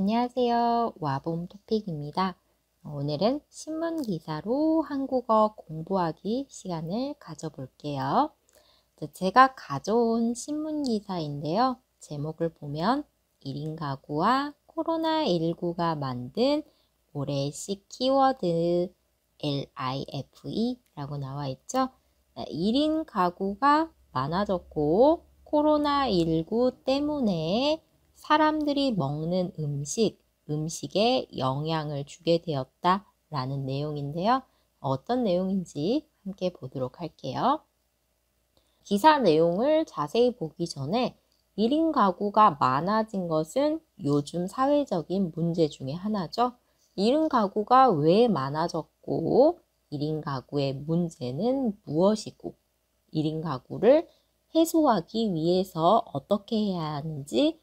안녕하세요. 와봄 토픽입니다. 오늘은 신문 기사로 한국어 공부하기 시간을 가져볼게요. 제가 가져온 신문 기사인데요. 제목을 보면 1인 가구와 코로나19가 만든 모래식 키워드 LIFE라고 나와 있죠. 1인 가구가 많아졌고 코로나19 때문에 사람들이 먹는 음식에 영향을 주게 되었다라는 내용인데요. 어떤 내용인지 함께 보도록 할게요. 기사 내용을 자세히 보기 전에 1인 가구가 많아진 것은 요즘 사회적인 문제 중에 하나죠. 1인 가구가 왜 많아졌고 1인 가구의 문제는 무엇이고 1인 가구를 해소하기 위해서 어떻게 해야 하는지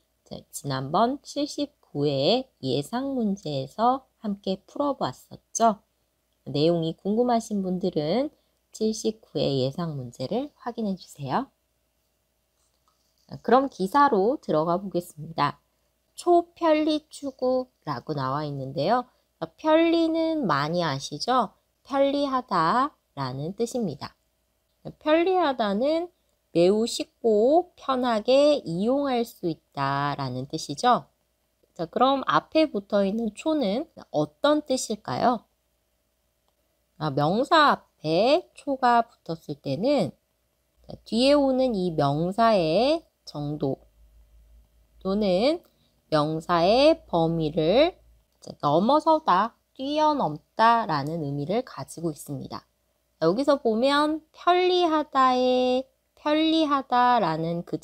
지난번 79회 예상 문제에서 함께 풀어보았었죠. 내용이 궁금하신 분들은 79회 예상 문제를 확인해 주세요. 그럼 기사로 들어가 보겠습니다. 초편리 추구라고 나와 있는데요. 편리는 많이 아시죠? 편리하다 라는 뜻입니다. 편리하다는 매우 쉽고 편하게 이용할 수 있다라는 뜻이죠. 자, 그럼 앞에 붙어 있는 초는 어떤 뜻일까요? 명사 앞에 초가 붙었을 때는 뒤에 오는 이 명사의 정도 또는 명사의 범위를 넘어서다, 뛰어넘다 라는 의미를 가지고 있습니다. 여기서 보면 편리하다라는 그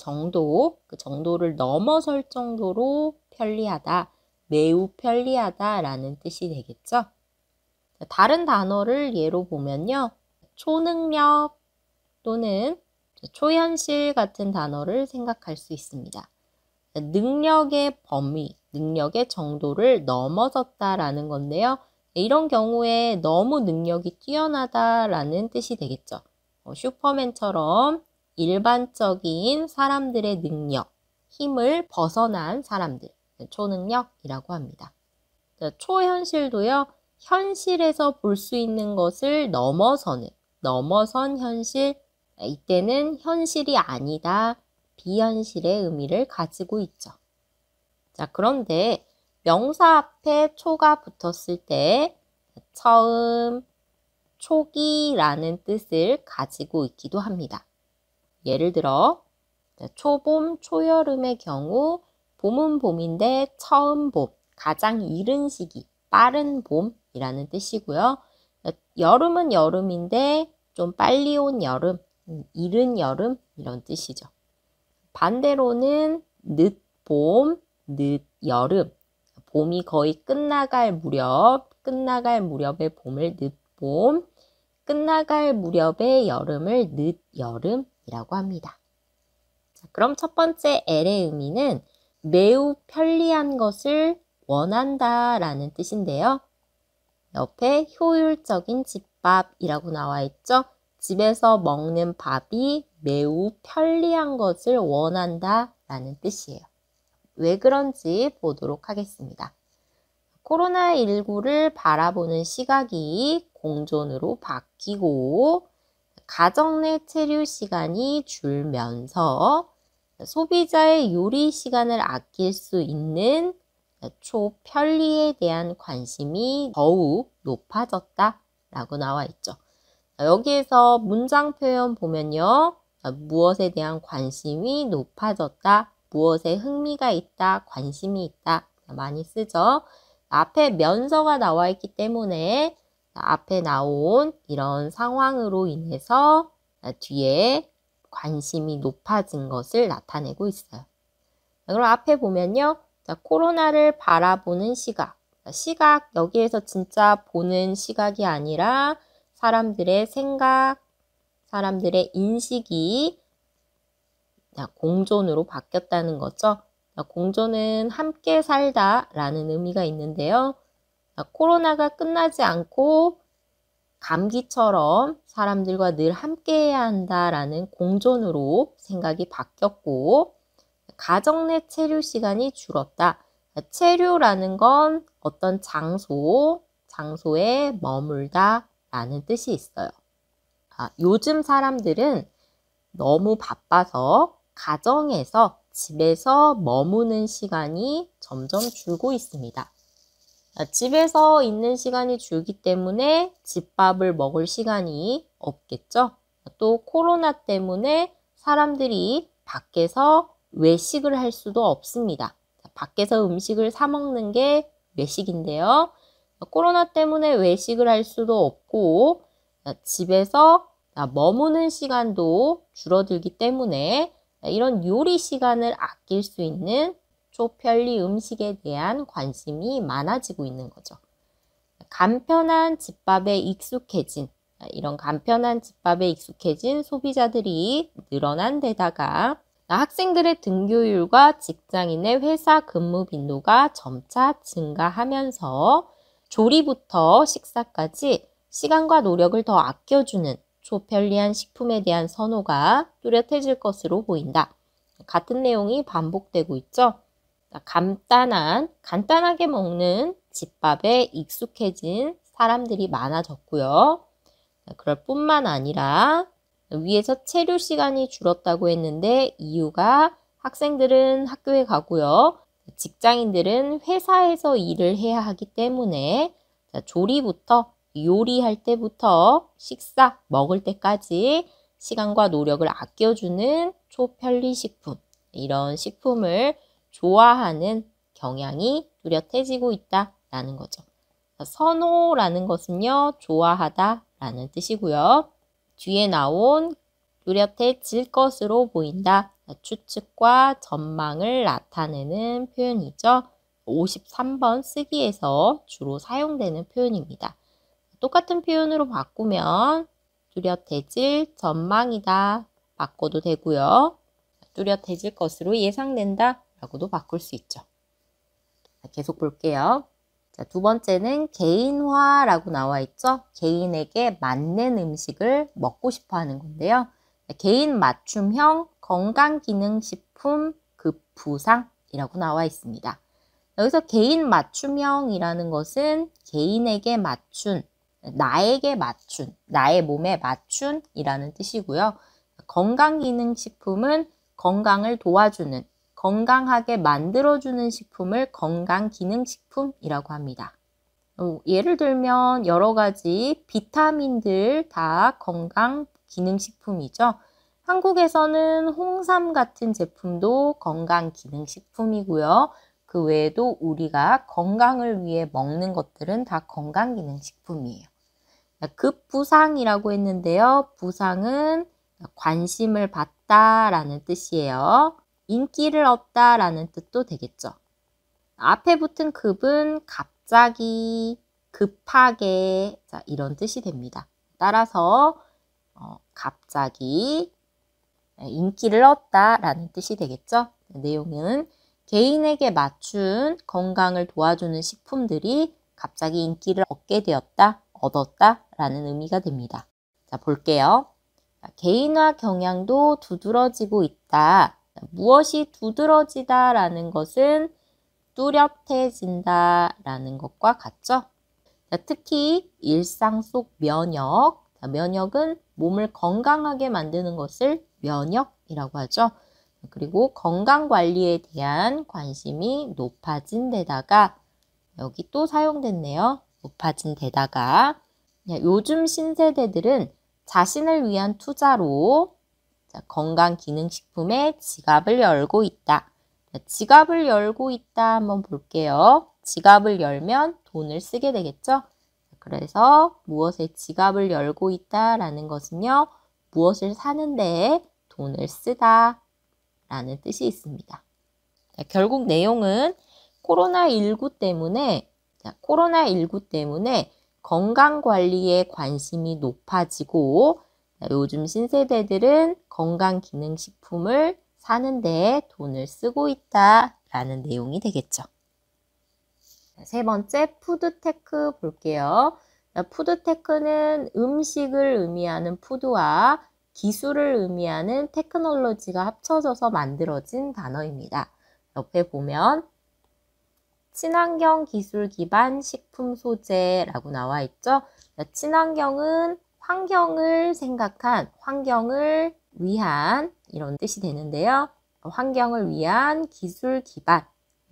정도를 넘어설 정도로 편리하다, 매우 편리하다라는 뜻이 되겠죠. 다른 단어를 예로 보면요. 초능력 또는 초현실 같은 단어를 생각할 수 있습니다. 능력의 범위, 능력의 정도를 넘어섰다라는 건데요. 이런 경우에 너무 능력이 뛰어나다라는 뜻이 되겠죠. 슈퍼맨처럼 일반적인 사람들의 능력, 힘을 벗어난 사람들, 초능력이라고 합니다. 초현실도요, 현실에서 볼 수 있는 것을 넘어선 현실, 이때는 현실이 아니다, 비현실의 의미를 가지고 있죠. 자, 그런데 명사 앞에 초가 붙었을 때 처음, 초기라는 뜻을 가지고 있기도 합니다. 예를 들어 초봄, 초여름의 경우 봄은 봄인데 처음 봄, 가장 이른 시기, 빠른 봄이라는 뜻이고요. 여름은 여름인데 좀 빨리 온 여름, 이른 여름 이런 뜻이죠. 반대로는 늦봄, 늦여름, 봄이 거의 끝나갈 무렵의 봄을 늦봄, 끝나갈 무렵의 여름을 늦여름이라고 합니다. 자, 그럼 첫 번째 L의 의미는 매우 편리한 것을 원한다 라는 뜻인데요. 옆에 효율적인 집밥이라고 나와 있죠. 집에서 먹는 밥이 매우 편리한 것을 원한다 라는 뜻이에요. 왜 그런지 보도록 하겠습니다. 코로나19를 바라보는 시각이 공존으로 바뀌고 가정 내 체류 시간이 줄면서 소비자의 요리 시간을 아낄 수 있는 초편리에 대한 관심이 더욱 높아졌다라고 나와 있죠. 여기에서 문장 표현 보면요. 무엇에 대한 관심이 높아졌다, 무엇에 흥미가 있다, 관심이 있다 많이 쓰죠. 앞에 면서가 나와 있기 때문에 앞에 나온 이런 상황으로 인해서 뒤에 관심이 높아진 것을 나타내고 있어요. 그럼 앞에 보면요. 자, 코로나를 바라보는 시각. 여기에서 진짜 보는 시각이 아니라 사람들의 생각, 사람들의 인식이 공존으로 바뀌었다는 거죠. 공존은 함께 살다 라는 의미가 있는데요. 코로나가 끝나지 않고 감기처럼 사람들과 늘 함께 해야 한다라는 공존으로 생각이 바뀌었고 가정 내 체류 시간이 줄었다. 체류라는 건 어떤 장소에 머물다 라는 뜻이 있어요. 요즘 사람들은 너무 바빠서 가정에서 집에서 머무는 시간이 점점 줄고 있습니다. 집에서 있는 시간이 줄기 때문에 집밥을 먹을 시간이 없겠죠. 또 코로나 때문에 사람들이 밖에서 외식을 할 수도 없습니다. 밖에서 음식을 사 먹는 게 외식인데요. 코로나 때문에 외식을 할 수도 없고 집에서 머무는 시간도 줄어들기 때문에 이런 요리 시간을 아낄 수 있는 초편리 음식에 대한 관심이 많아지고 있는 거죠. 간편한 집밥에 익숙해진 소비자들이 늘어난 데다가 학생들의 등교율과 직장인의 회사 근무 빈도가 점차 증가하면서 조리부터 식사까지 시간과 노력을 더 아껴주는 초편리한 식품에 대한 선호가 뚜렷해질 것으로 보인다. 같은 내용이 반복되고 있죠. 간단하게 먹는 집밥에 익숙해진 사람들이 많아졌고요. 그럴 뿐만 아니라 위에서 체류 시간이 줄었다고 했는데 이유가 학생들은 학교에 가고요. 직장인들은 회사에서 일을 해야 하기 때문에 조리부터 요리할 때부터 식사 먹을 때까지 시간과 노력을 아껴주는 초편리 식품, 이런 식품을 좋아하는 경향이 뚜렷해지고 있다라는 거죠. 선호라는 것은요, 좋아하다 라는 뜻이고요. 뒤에 나온 뚜렷해질 것으로 보인다, 추측과 전망을 나타내는 표현이죠. 53번 쓰기에서 주로 사용되는 표현입니다. 똑같은 표현으로 바꾸면 뚜렷해질 전망이다 바꿔도 되고요. 뚜렷해질 것으로 예상된다 라고도 바꿀 수 있죠. 계속 볼게요. 자, 두 번째는 개인화라고 나와 있죠. 개인에게 맞는 음식을 먹고 싶어 하는 건데요. 개인 맞춤형 건강기능식품 급부상이라고 나와 있습니다. 여기서 개인 맞춤형이라는 것은 개인에게 맞춘, 나의 몸에 맞춘이라는 뜻이고요. 건강기능식품은 건강을 도와주는, 건강하게 만들어주는 식품을 건강기능식품이라고 합니다. 예를 들면 여러 가지 비타민들 다 건강기능식품이죠. 한국에서는 홍삼 같은 제품도 건강기능식품이고요. 그 외에도 우리가 건강을 위해 먹는 것들은 다 건강기능식품이에요. 급부상이라고 했는데요. 부상은 관심을 받다라는 뜻이에요. 인기를 얻다라는 뜻도 되겠죠. 앞에 붙은 급은 갑자기, 급하게, 자, 이런 뜻이 됩니다. 따라서 갑자기 인기를 얻다라는 뜻이 되겠죠. 내용은 개인에게 맞춘 건강을 도와주는 식품들이 갑자기 인기를 얻었다라는 의미가 됩니다. 자, 볼게요. 개인화 경향도 두드러지고 있다. 무엇이 두드러지다라는 것은 뚜렷해진다라는 것과 같죠. 특히 일상 속 면역, 면역은 몸을 건강하게 만드는 것을 면역이라고 하죠. 그리고 건강관리에 대한 관심이 높아진 데다가, 여기 또 사용됐네요. 높아진 데다가 요즘 신세대들은 자신을 위한 투자로 건강기능식품에 지갑을 열고 있다. 지갑을 열고 있다 한번 볼게요. 지갑을 열면 돈을 쓰게 되겠죠. 그래서 무엇에 지갑을 열고 있다라는 것은요, 무엇을 사는데 돈을 쓰다 라는 뜻이 있습니다. 결국 내용은 코로나19 때문에 건강관리에 관심이 높아지고, 요즘 신세대들은 건강기능식품을 사는데 돈을 쓰고 있다라는 내용이 되겠죠. 세 번째, 푸드테크 볼게요. 푸드테크는 음식을 의미하는 푸드와 기술을 의미하는 테크놀로지가 합쳐져서 만들어진 단어입니다. 옆에 보면 친환경 기술 기반 식품 소재라고 나와 있죠. 친환경은 환경을 생각한, 환경을 위한 이런 뜻이 되는데요. 환경을 위한 기술 기반,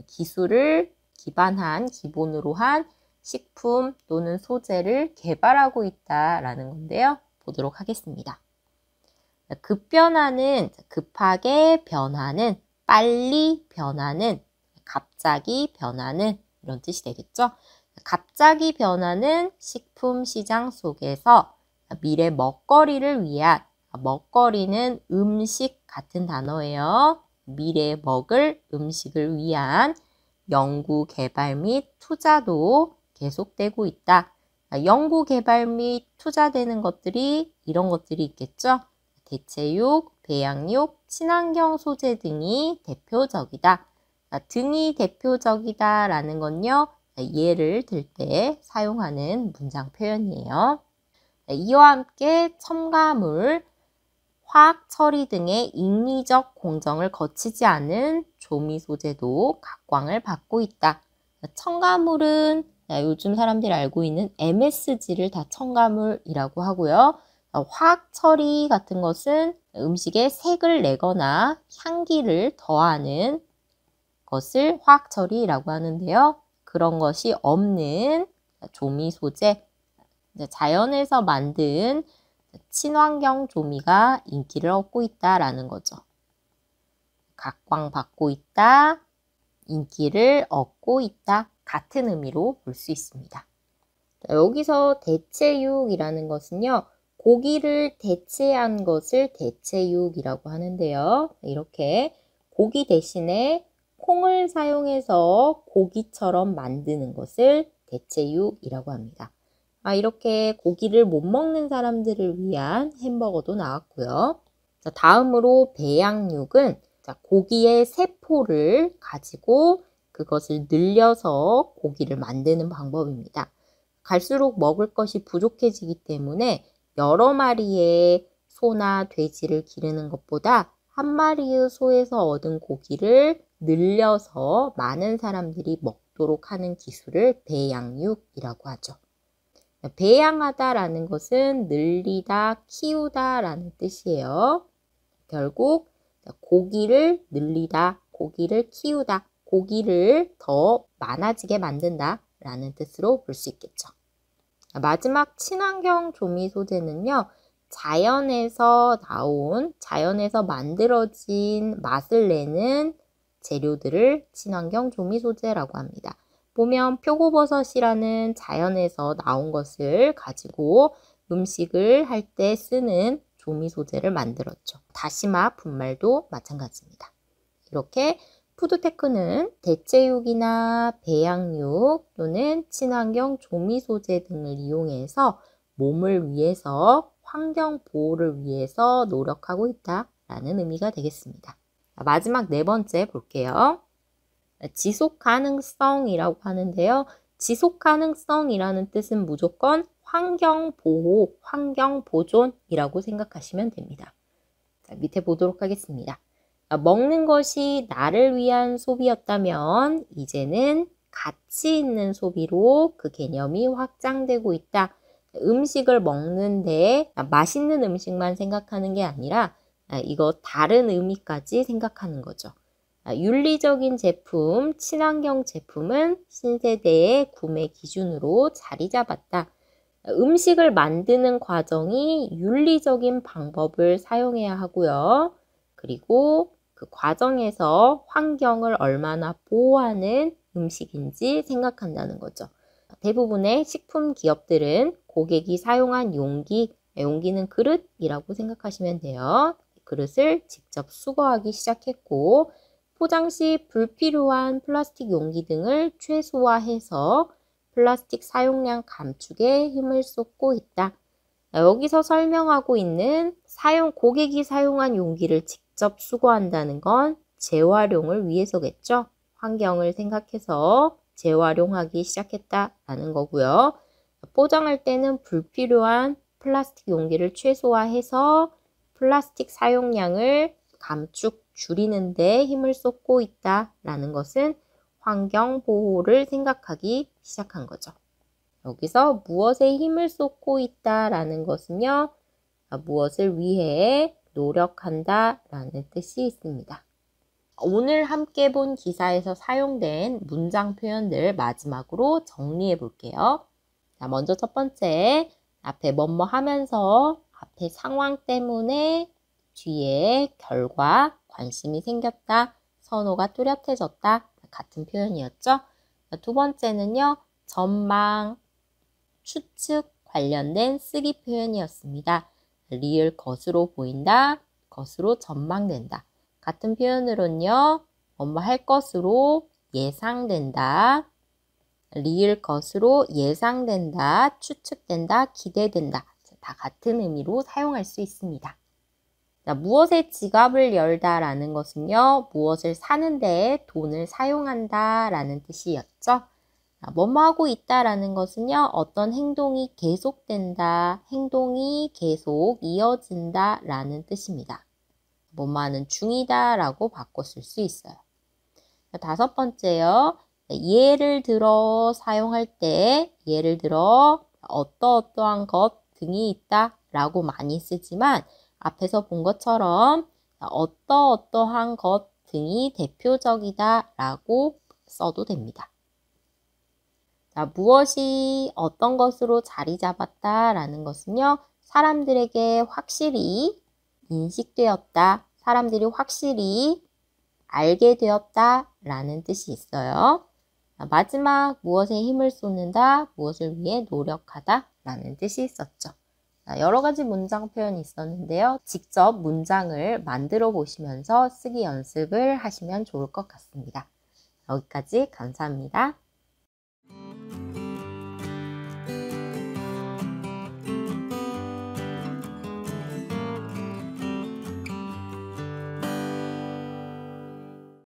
기술을 기반한, 기본으로 한 식품 또는 소재를 개발하고 있다라는 건데요. 보도록 하겠습니다. 급변하는, 급하게 변하는, 빨리 변하는, 갑자기 변하는 이런 뜻이 되겠죠. 갑자기 변하는 식품 시장 속에서 미래 먹거리를 위한, 먹거리는 음식 같은 단어예요. 미래 먹을 음식을 위한 연구 개발 및 투자도 계속되고 있다. 연구 개발 및 투자되는 것들이 이런 것들이 있겠죠. 대체육, 배양육, 친환경 소재 등이 대표적이다. 등이 대표적이다 라는 건요, 예를 들 때 사용하는 문장 표현이에요. 이와 함께 첨가물, 화학 처리 등의 인위적 공정을 거치지 않은 조미 소재도 각광을 받고 있다. 첨가물은 요즘 사람들이 알고 있는 MSG를 다 첨가물이라고 하고요. 화학 처리 같은 것은 음식에 색을 내거나 향기를 더하는 것을 화학 처리라고 하는데요. 그런 것이 없는 조미 소재, 자연에서 만든 친환경 조미가 인기를 얻고 있다라는 거죠. 각광받고 있다, 인기를 얻고 있다, 같은 의미로 볼 수 있습니다. 여기서 대체육이라는 것은요, 고기를 대체한 것을 대체육이라고 하는데요. 이렇게 고기 대신에 콩을 사용해서 고기처럼 만드는 것을 대체육이라고 합니다. 이렇게 고기를 못 먹는 사람들을 위한 햄버거도 나왔고요. 다음으로 배양육은 고기의 세포를 가지고 그것을 늘려서 고기를 만드는 방법입니다. 갈수록 먹을 것이 부족해지기 때문에 여러 마리의 소나 돼지를 기르는 것보다 한 마리의 소에서 얻은 고기를 늘려서 많은 사람들이 먹도록 하는 기술을 배양육이라고 하죠. 배양하다라는 것은 늘리다, 키우다 라는 뜻이에요. 결국 고기를 늘리다, 고기를 키우다, 고기를 더 많아지게 만든다 라는 뜻으로 볼 수 있겠죠. 마지막 친환경 조미 소재는요, 자연에서 나온, 자연에서 만들어진 맛을 내는 재료들을 친환경 조미 소재라고 합니다. 보면 표고버섯이라는 자연에서 나온 것을 가지고 음식을 할 때 쓰는 조미 소재를 만들었죠. 다시마 분말도 마찬가지입니다. 이렇게 푸드테크는 대체육이나 배양육 또는 친환경 조미 소재 등을 이용해서 몸을 위해서, 환경 보호를 위해서 노력하고 있다라는 의미가 되겠습니다. 마지막 네 번째 볼게요. 지속 가능성이라고 하는데요. 지속 가능성이라는 뜻은 무조건 환경 보호, 환경 보존이라고 생각하시면 됩니다. 자, 밑에 보도록 하겠습니다. 먹는 것이 나를 위한 소비였다면 이제는 가치 있는 소비로 그 개념이 확장되고 있다. 음식을 먹는데 맛있는 음식만 생각하는 게 아니라 이거 다른 의미까지 생각하는 거죠. 윤리적인 제품, 친환경 제품은 신세대의 구매 기준으로 자리 잡았다. 음식을 만드는 과정이 윤리적인 방법을 사용해야 하고요. 그리고 그 과정에서 환경을 얼마나 보호하는 음식인지 생각한다는 거죠. 대부분의 식품 기업들은 고객이 사용한 용기는 그릇이라고 생각하시면 돼요. 그릇을 직접 수거하기 시작했고, 포장 시 불필요한 플라스틱 용기 등을 최소화해서 플라스틱 사용량 감축에 힘을 쏟고 있다. 여기서 설명하고 있는 고객이 사용한 용기를 직접 수거한다는 건 재활용을 위해서겠죠. 환경을 생각해서 재활용하기 시작했다라는 거고요. 포장할 때는 불필요한 플라스틱 용기를 최소화해서 플라스틱 사용량을 줄이는 데 힘을 쏟고 있다라는 것은 환경 보호를 생각하기 시작한 거죠. 여기서 무엇에 힘을 쏟고 있다라는 것은요, 무엇을 위해 노력한다 라는 뜻이 있습니다. 오늘 함께 본 기사에서 사용된 문장 표현들 마지막으로 정리해 볼게요. 자, 먼저 첫 번째, 앞에 뭐뭐 하면서 앞에 상황 때문에 뒤에 결과, 관심이 생겼다, 선호가 뚜렷해졌다 같은 표현이었죠. 두 번째는요, 전망, 추측 관련된 쓰기 표현이었습니다. 리을 것으로 보인다, 것으로 전망된다. 같은 표현으로는요, 뭐뭐 할 것으로 예상된다, 리을 것으로 예상된다, 추측된다, 기대된다. 다 같은 의미로 사용할 수 있습니다. 자, 무엇에 지갑을 열다 라는 것은요, 무엇을 사는데 돈을 사용한다 라는 뜻이었죠. 뭐뭐 하고 있다 라는 것은요, 어떤 행동이 계속된다, 행동이 계속 이어진다 라는 뜻입니다. 뭐뭐 하는 중이다 라고 바꿔 쓸 수 있어요. 다섯 번째요. 예를 들어 사용할 때 예를 들어 어떠어떠한 것 등이 있다 라고 많이 쓰지만 앞에서 본 것처럼 어떠어떠한 것 등이 대표적이다 라고 써도 됩니다. 자, 무엇이 어떤 것으로 자리 잡았다 라는 것은요, 사람들에게 확실히 인식되었다, 사람들이 확실히 알게 되었다 라는 뜻이 있어요. 마지막 무엇에 힘을 쏟는다, 무엇을 위해 노력하다 라는 뜻이 있었죠. 여러 가지 문장 표현이 있었는데요. 직접 문장을 만들어 보시면서 쓰기 연습을 하시면 좋을 것 같습니다. 여기까지 감사합니다.